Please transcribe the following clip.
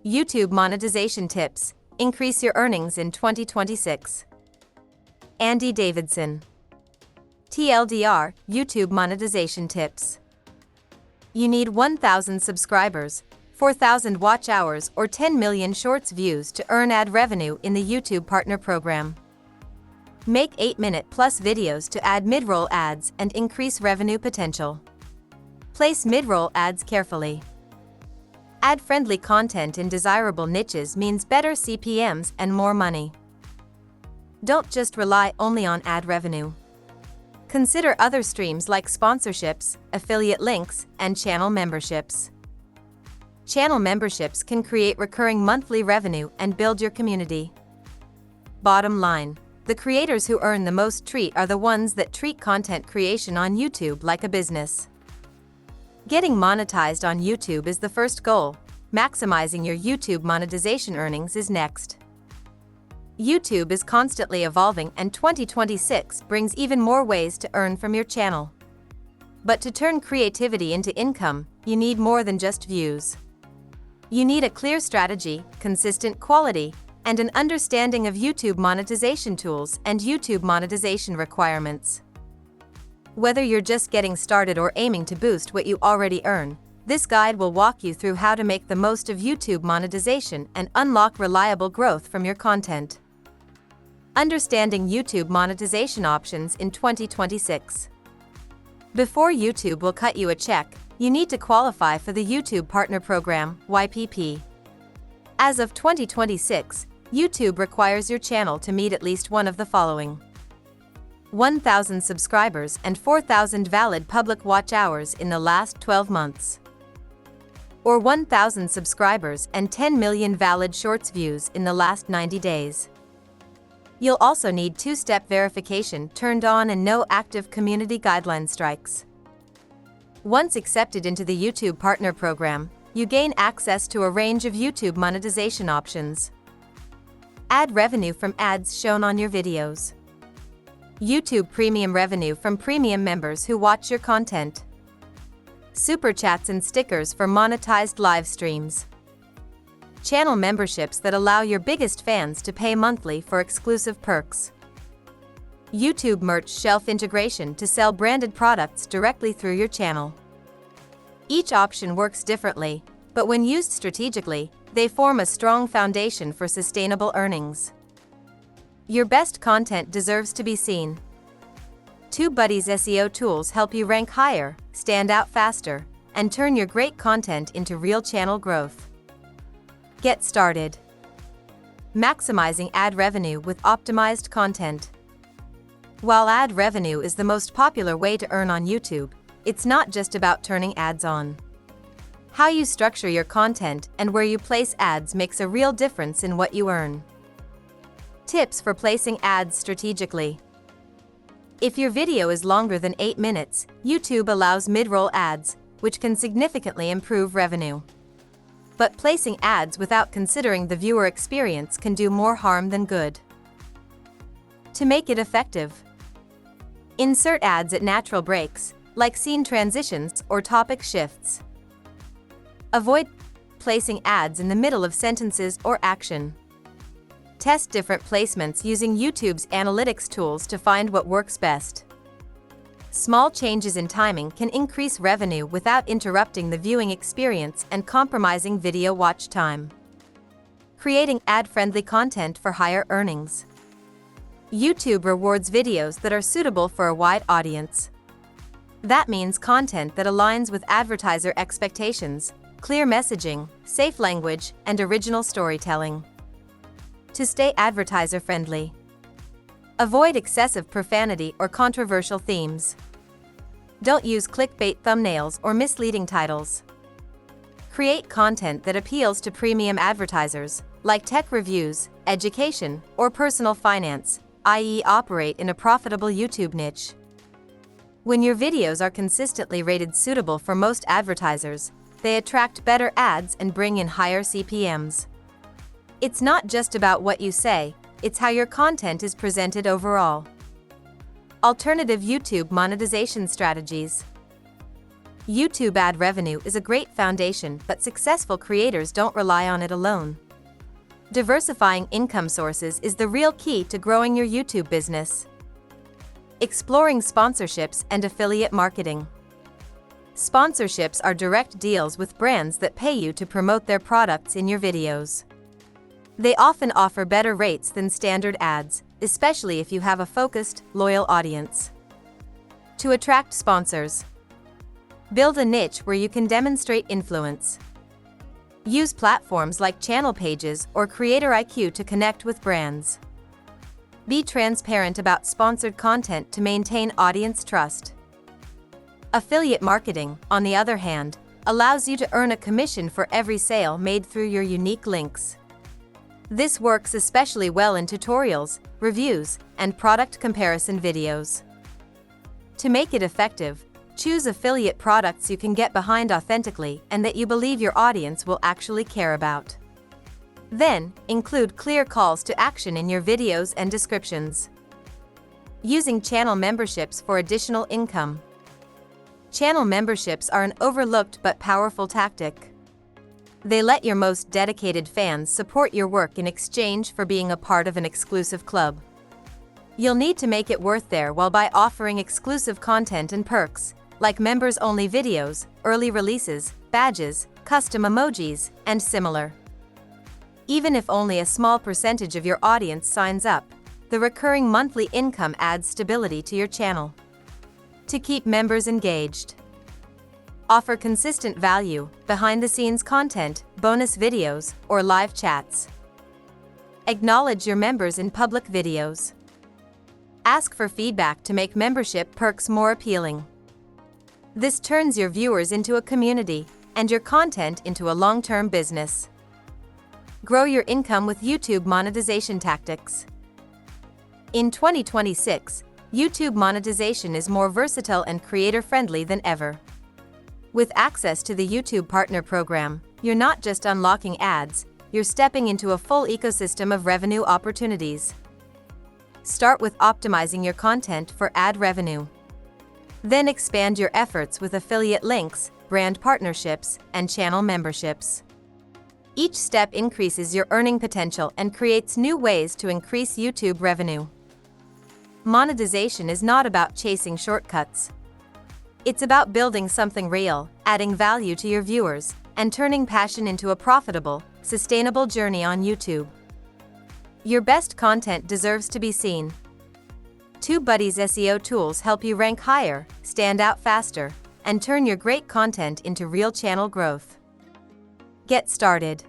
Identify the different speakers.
Speaker 1: YouTube monetization tips. Increase your earnings in 2026. Andy Davidson. TLDR, YouTube monetization tips. You need 1,000 subscribers, 4,000 watch hours, or 10 million shorts views to earn ad revenue in the YouTube Partner Program. Make 8-minute plus videos to add mid-roll ads and increase revenue potential. Place mid-roll ads carefully. Ad-friendly content in desirable niches means better CPMs and more money. Don't just rely only on ad revenue. Consider other streams like sponsorships, affiliate links, and channel memberships. Channel memberships can create recurring monthly revenue and build your community. Bottom line, the creators who earn the most are the ones that treat content creation on YouTube like a business. Getting monetized on YouTube is the first goal. Maximizing your YouTube monetization earnings is next. YouTube is constantly evolving, and 2026 brings even more ways to earn from your channel. But to turn creativity into income, you need more than just views. You need a clear strategy, consistent quality, and an understanding of YouTube monetization tools and YouTube monetization requirements. Whether you're just getting started or aiming to boost what you already earn, this guide will walk you through how to make the most of YouTube monetization and unlock reliable growth from your content. Understanding YouTube monetization options in 2026. Before YouTube will cut you a check, you need to qualify for the YouTube Partner Program, YPP. As of 2026, YouTube requires your channel to meet at least one of the following: 1,000 subscribers and 4,000 valid public watch hours in the last 12 months. Or 1,000 subscribers and 10 million valid shorts views in the last 90 days. You'll also need two-step verification turned on and no active community guideline strikes. Once accepted into the YouTube Partner Program, you gain access to a range of YouTube monetization options. Ad revenue from ads shown on your videos. YouTube Premium revenue from premium members who watch your content. Super chats and stickers for monetized live streams. Channel memberships that allow your biggest fans to pay monthly for exclusive perks. YouTube merch shelf integration to sell branded products directly through your channel. Each option works differently, but when used strategically, they form a strong foundation for sustainable earnings. Your best content deserves to be seen. TubeBuddy's SEO tools help you rank higher, stand out faster, and turn your great content into real channel growth. Get started. Maximizing ad revenue with optimized content. While ad revenue is the most popular way to earn on YouTube, it's not just about turning ads on. How you structure your content and where you place ads makes a real difference in what you earn. Tips for placing ads strategically. If your video is longer than 8 minutes, YouTube allows mid-roll ads, which can significantly improve revenue. But placing ads without considering the viewer experience can do more harm than good. To make it effective, insert ads at natural breaks, like scene transitions or topic shifts. Avoid placing ads in the middle of sentences or action. Test different placements using YouTube's analytics tools to find what works best. Small changes in timing can increase revenue without interrupting the viewing experience and compromising video watch time. Creating ad-friendly content for higher earnings. YouTube rewards videos that are suitable for a wide audience. That means content that aligns with advertiser expectations, clear messaging, safe language, and original storytelling. To stay advertiser-friendly, avoid excessive profanity or controversial themes. Don't use clickbait thumbnails or misleading titles. Create content that appeals to premium advertisers, like tech reviews, education, or personal finance, i.e., operate in a profitable YouTube niche. When your videos are consistently rated suitable for most advertisers, they attract better ads and bring in higher CPMs. It's not just about what you say, it's how your content is presented overall. Alternative YouTube monetization strategies. YouTube ad revenue is a great foundation, but successful creators don't rely on it alone. Diversifying income sources is the real key to growing your YouTube business. Exploring sponsorships and affiliate marketing. Sponsorships are direct deals with brands that pay you to promote their products in your videos. They often offer better rates than standard ads, especially if you have a focused, loyal audience. To attract sponsors, build a niche where you can demonstrate influence. Use platforms like channel pages or Creator IQ to connect with brands. Be transparent about sponsored content to maintain audience trust. Affiliate marketing, on the other hand, allows you to earn a commission for every sale made through your unique links. This works especially well in tutorials, reviews, and product comparison videos. To make it effective, choose affiliate products you can get behind authentically and that you believe your audience will actually care about. Then, include clear calls to action in your videos and descriptions. Using channel memberships for additional income. Channel memberships are an overlooked but powerful tactic. They let your most dedicated fans support your work in exchange for being a part of an exclusive club. You'll need to make it worth their while by offering exclusive content and perks, like members-only videos, early releases, badges, custom emojis, and similar. Even if only a small percentage of your audience signs up, the recurring monthly income adds stability to your channel. To keep members engaged, offer consistent value, behind-the-scenes content, bonus videos, or live chats. Acknowledge your members in public videos. Ask for feedback to make membership perks more appealing. This turns your viewers into a community, and your content into a long-term business. Grow your income with YouTube monetization tactics. In 2026, YouTube monetization is more versatile and creator-friendly than ever. With access to the YouTube Partner Program, you're not just unlocking ads, you're stepping into a full ecosystem of revenue opportunities. Start with optimizing your content for ad revenue. Then expand your efforts with affiliate links, brand partnerships, and channel memberships. Each step increases your earning potential and creates new ways to increase YouTube revenue. Monetization is not about chasing shortcuts. It's about building something real, adding value to your viewers, and turning passion into a profitable, sustainable journey on YouTube. Your best content deserves to be seen. TubeBuddy's SEO tools help you rank higher, stand out faster, and turn your great content into real channel growth. Get started.